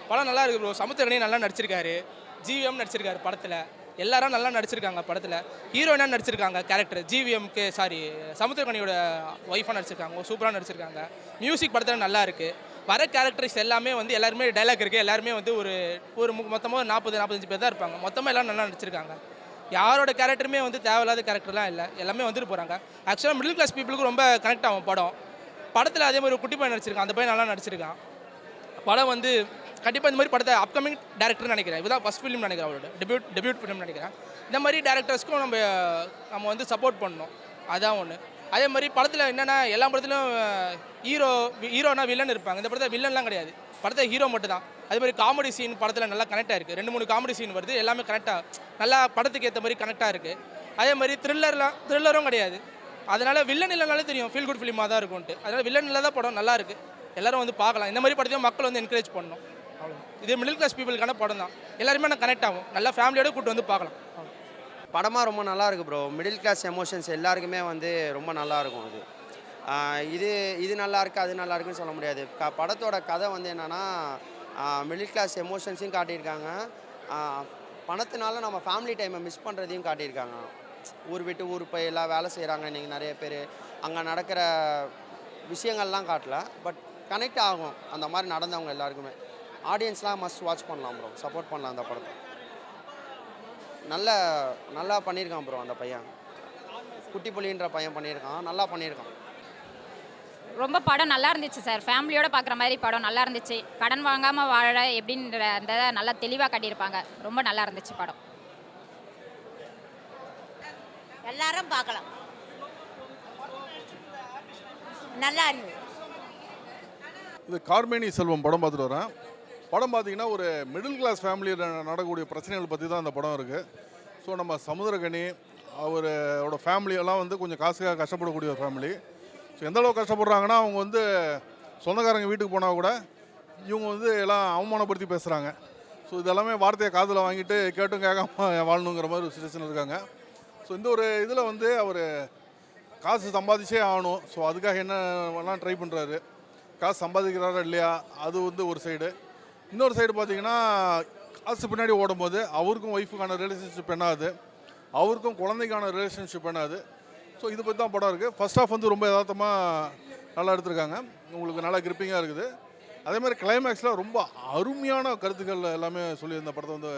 படம் நல்லா இருக்குது ப்ரோ. சமுத்திரக்கனி நல்லா நடிச்சிருக்காரு. ஜிவிஎம் நடிச்சிருக்காரு படத்தில். எல்லாரும் நல்லா நடிச்சிருக்காங்க படத்தில். ஹீரோயினாக நடிச்சிருக்காங்க கேரக்டர். ஜிவிஎம்க்கு சமுத்திரக்கனியோட ஒய்ஃபாக நடிச்சிருக்காங்க. சூப்பராக நடிச்சிருக்காங்க. மியூசிக் படத்தில் நல்லா இருக்குது. வர கேரக்டர்ஸ் எல்லாமே வந்து எல்லாருமே டைலாக் இருக்குது. எல்லாருமே வந்து ஒரு ஒரு மொத்தமாக 40-45 பேர் தான் இருப்பாங்க. மொத்தமாக எல்லாம் நல்லா நடிச்சிருக்காங்க. யாரோட கேரக்டருமே வந்து தேவையில்லாத கேரக்டர்லாம் இல்லை. எல்லாமே வந்துட்டு போகிறாங்க. ஆக்சுவலாக மிடில் கிளாஸ் பீப்புளுக்கு ரொம்ப கனெக்ட் ஆகும் படம். படத்தில் அதே மாதிரி ஒரு குட்டி பையன் நடிச்சிருக்கான். அந்த பையன் நல்லா நடிச்சிருக்கான். படம் வந்து கண்டிப்பாக இந்த மாதிரி படத்தை அப்கமிங் டேரக்டர்னு நினைக்கிறேன். இதுதான் ஃபஸ்ட் ஃபிலிம் நினைக்கிறேன். அவரோட டெபியூட் ஃபிலிம் நினைக்கிறேன். இந்த மாதிரி டேரக்டர்ஸ்க்கும் நம்ம வந்து சப்போர்ட் பண்ணணும். அதான் ஒன்று. அதே மாதிரி படத்தில் என்னென்னா எல்லா படத்துலையும் ஹீரோனா வில்லன் இருப்பாங்க. இந்த படத்தில் வில்லன்லாம் கிடையாது. படத்தில் ஹீரோ மட்டும் தான். அதே மாதிரி காமெடி சீன் படத்தில் நல்லா கனெக்டாக இருக்குது. 2-3 காமெடி சீன் வருது. எல்லாமே கனெக்டாக நல்லா படத்துக்கு ஏற்ற மாதிரி கனெக்டாக இருக்குது. அதே மாதிரி த்ரில்லரும் கிடையாது. அதனால் வில்லன் இல்லைனாலே தெரியும் ஃபீல் குட் ஃபிலிமாக தான் இருக்கும்ட்டு. அதனால் வில்லன் இல்லாத படம் நல்லா இருக்குது. எல்லோரும் வந்து பார்க்கலாம். இந்த மாதிரி படத்தையும் மக்கள் வந்து என்கரேஜ் பண்ணணும். அவ்வளோ. இது மிடில் கிளாஸ் பீப்புளுக்கான படம் தான். எல்லாருமே நான் கனெக்ட் ஆகும். நல்லா ஃபேமிலியோடு கூட்டு வந்து பார்க்கலாம். படமாக ரொம்ப நல்லா இருக்குது ப்ரோ. மிடில் கிளாஸ் எமோஷன்ஸ் எல்லாருக்குமே வந்து ரொம்ப நல்லாயிருக்கும். இது நல்லா இருக்குது, அது நல்லா இருக்குன்னு சொல்ல முடியாது. படத்தோட கதை வந்து என்னென்னா மிடில் கிளாஸ் எமோஷன்ஸையும் காட்டியிருக்காங்க. பணத்தினால நம்ம ஃபேமிலி டைமை மிஸ் பண்ணுறதையும் காட்டியிருக்காங்க. ஊர் விட்டு ஊர் போய் எல்லாம் வேலை செய்கிறாங்க இன்றைக்கி நிறைய பேர். அங்கே நடக்கிற விஷயங்கள்லாம் காட்டல, பட் கனெக்ட் ஆகும் அந்த மாதிரி நடந்தவங்க எல்லாருக்குமே. ஆடியன்ஸ்லாம் மஸ்ட் வாட்ச் பண்ணலாம் ப்ரோ. சப்போர்ட் பண்ணலாம் அந்த படத்தை. நல்லா பண்ணியிருக்கான் ப்ரோ. அந்த பையன் குட்டி புலின்ற பையன் பண்ணியிருக்கான். நல்லா பண்ணியிருக்கான். ரொம்ப படம் நல்லா இருந்துச்சு சார். ஃபேமிலியோடு பார்க்குற மாதிரி படம் நல்லா இருந்துச்சு. கடன் வாங்காமல் வாழ எப்படின்ற அந்த நல்லா தெளிவாக காட்டியிருப்பாங்க. ரொம்ப நல்லா இருந்துச்சு படம். எல்லாரும் பார்க்கலாம். நல்லா இருந்தது. இது கார்மேனி செல்வம் படம் பார்த்துட்டு வரேன். படம் பார்த்திங்கன்னா ஒரு மிடில் கிளாஸ் ஃபேமிலியில் நடக்கக்கூடிய பிரச்சனைகள் பற்றி தான் அந்த படம் இருக்குது. ஸோ நம்ம சமுத்திரக்கனி அவரோட ஃபேமிலியெல்லாம் வந்து கொஞ்சம் காசுக்காக கஷ்டப்படக்கூடிய ஒரு ஃபேமிலி. ஸோ எந்தளவுக்கு கஷ்டப்படுறாங்கன்னா அவங்க வந்து சொந்தக்காரங்க வீட்டுக்கு போனால் கூட இவங்க வந்து எல்லாம் அவமானப்படுத்தி பேசுகிறாங்க. ஸோ இதெல்லாமே வார்த்தையை காதில் வாங்கிட்டு கேட்டும் கேட்காம வாழணுங்கிற மாதிரி ஒரு சுச்சுவேஷன் இருக்காங்க. ஸோ இந்த ஒரு இதில் வந்து அவர் காசு சம்பாதிச்சே ஆகணும். ஸோ அதுக்காக என்னெல்லாம் ட்ரை பண்ணுறாரு. காசு சம்பாதிக்கிறாரா இல்லையா அது வந்து ஒரு சைடு. இன்னொரு சைடு பார்த்திங்கன்னா காசு பின்னாடி ஓடும்போது அவருக்கும் ஒய்ஃபுக்கான ரிலேஷன்ஷிப் என்னாது, அவருக்கும் குழந்தைக்கான ரிலேஷன்ஷிப் என்னாது. ஸோ இது பற்றி தான் படம் இருக்குது. ஃபர்ஸ்ட் ஆஃப் வந்து ரொம்ப யதார்த்தமாக நல்லா எடுத்திருக்காங்க. உங்களுக்கு நல்லா கிரிப்பிங்காக இருக்குது. அதேமாதிரி கிளைமேக்ஸில் ரொம்ப அருமையான கருத்துக்கள் எல்லாமே சொல்லி இந்த படத்தை வந்து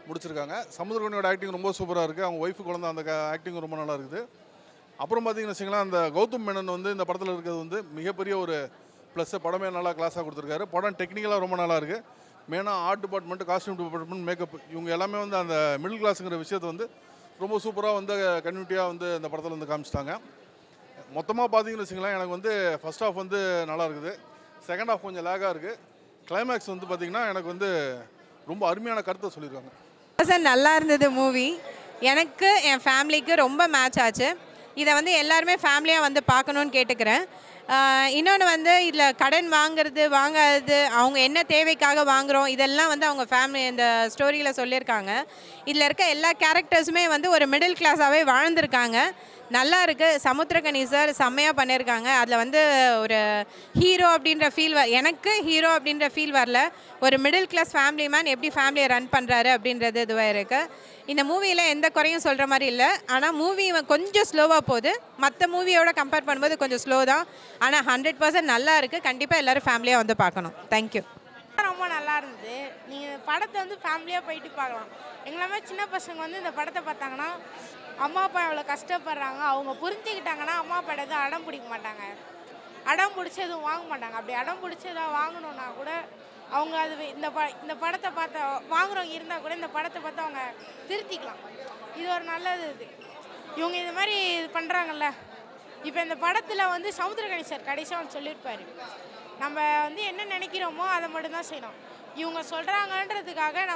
முடிச்சிருக்காங்க. சமுத்திரக்கனியோட ஆக்டிங் ரொம்ப சூப்பராக இருக்குது. அவங்க ஒய்ஃபு குழந்தை அந்த ஆக்டிங் ரொம்ப நல்லா இருக்குது. அப்புறம் பார்த்திங்கன்னு வச்சிங்களேன், அந்த கௌதம் மேனன் வந்து இந்த படத்தில் இருக்கிறது வந்து மிகப்பெரிய ஒரு ப்ளஸ்ஸு. படமே நல்லா கிளாஸாக கொடுத்துருக்காரு. படம் டெக்னிக்கலாக ரொம்ப நல்லா இருக்குது. மெயினாக art department, costume department, makeup இவங்க எல்லாமே வந்து அந்த மிடில் கிளாஸுங்கிற விஷயத்தை வந்து ரொம்ப சூப்பராக வந்து கன்யூட்டியாக வந்து இந்த படத்தில் வந்து காமிச்சிட்டாங்க. மொத்தமாக பார்த்தீங்கன்னு வச்சிங்களேன், எனக்கு வந்து ஃபஸ்ட் ஹாஃப் வந்து நல்லா இருக்குது. செகண்ட் ஹாஃப் கொஞ்சம் லேகாக இருக்குது. கிளைமேக்ஸ் வந்து பார்த்திங்கன்னா எனக்கு வந்து ரொம்ப அருமையான கருத்தை சொல்லியிருக்காங்க. நல்லா இருந்தது மூவி. எனக்கு என் ஃபேமிலிக்கு ரொம்ப மேட்ச் ஆச்சு. இதை வந்து எல்லாருமே ஃபேமிலியாக வந்து பார்க்கணுன்னு கேட்டுக்கிறேன். இன்னொன்று வந்து இதில் கடன் வாங்காதது அவங்க என்ன தேவைக்காக வாங்குகிறோம் இதெல்லாம் வந்து அவங்க ஃபேமிலி இந்த ஸ்டோரியில் சொல்லியிருக்காங்க. இதில் இருக்க எல்லா கேரக்டர்ஸுமே வந்து ஒரு மிடில் கிளாஸாகவே வாழ்ந்திருக்காங்க. நல்லா இருக்குது. சமுத்திரக்கனி சார் செம்மையாக பண்ணியிருக்காங்க. அதில் வந்து ஒரு ஹீரோ அப்படின்ற ஃபீல் எனக்கு ஹீரோ அப்படின்ற ஃபீல் வரல. ஒரு மிடில் கிளாஸ் ஃபேமிலி மேன் எப்படி ஃபேமிலியை ரன் பண்ணுறாரு அப்படின்றது இதுவாக இருக்குது. இந்த மூவியில் எந்த குறையும் சொல்கிற மாதிரி இல்லை. ஆனால் மூவி கொஞ்சம் ஸ்லோவாக போகுது. மற்ற மூவியோட கம்பேர் பண்ணும்போது கொஞ்சம் ஸ்லோ தான். ஆனால் 100% நல்லா இருக்குது. கண்டிப்பாக எல்லோரும் ஃபேமிலியாக வந்து பார்க்கணும். தேங்க்யூ. ரொம்ப நல்லா இருந்தது. நீங்கள் படத்தை வந்து ஃபேமிலியாக போயிட்டு பார்க்கலாம். எங்களாமே சின்ன பசங்க வந்து இந்த படத்தை பார்த்தாங்கன்னா அம்மா அப்பா எவ்வளோ கஷ்டப்படுறாங்க அவங்க புரிஞ்சுக்கிட்டாங்கன்னா அம்மா அப்பா எதுவும் அடம் பிடிக்க மாட்டாங்க. அடம் பிடிச்சி எதுவும் வாங்க மாட்டாங்க. அப்படி அடம் பிடிச்சி எதாவது வாங்கணுன்னா கூட அவங்க அது இந்த படத்தை பார்த்து வாங்குறவங்க இருந்தால் கூட இந்த படத்தை பார்த்து அவங்க திருத்திக்கலாம். இது ஒரு நல்லது. இவங்க இது மாதிரி இது பண்ணுறாங்கல்ல. இப்போ இந்த படத்தில் வந்து சமுத்திரக்கனி சார் கடைசியாக வந்து சொல்லியிருப்பார், நம்ம வந்து என்ன நினைக்கிறோமோ அதை மட்டும்தான் செய்யணும். இவங்க சொல்கிறாங்கன்றதுக்காக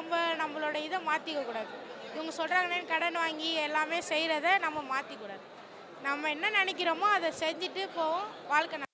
நம்மளோட இதை மாற்றிக்கக்கூடாது. இவங்க சொல்கிறாங்கன்னு கடன் வாங்கி எல்லாமே செய்கிறத நம்ம மாற்றிக்கூடாது. நம்ம என்ன நினைக்கிறோமோ அதை செஞ்சுட்டு போவோம். வாழ்க்கை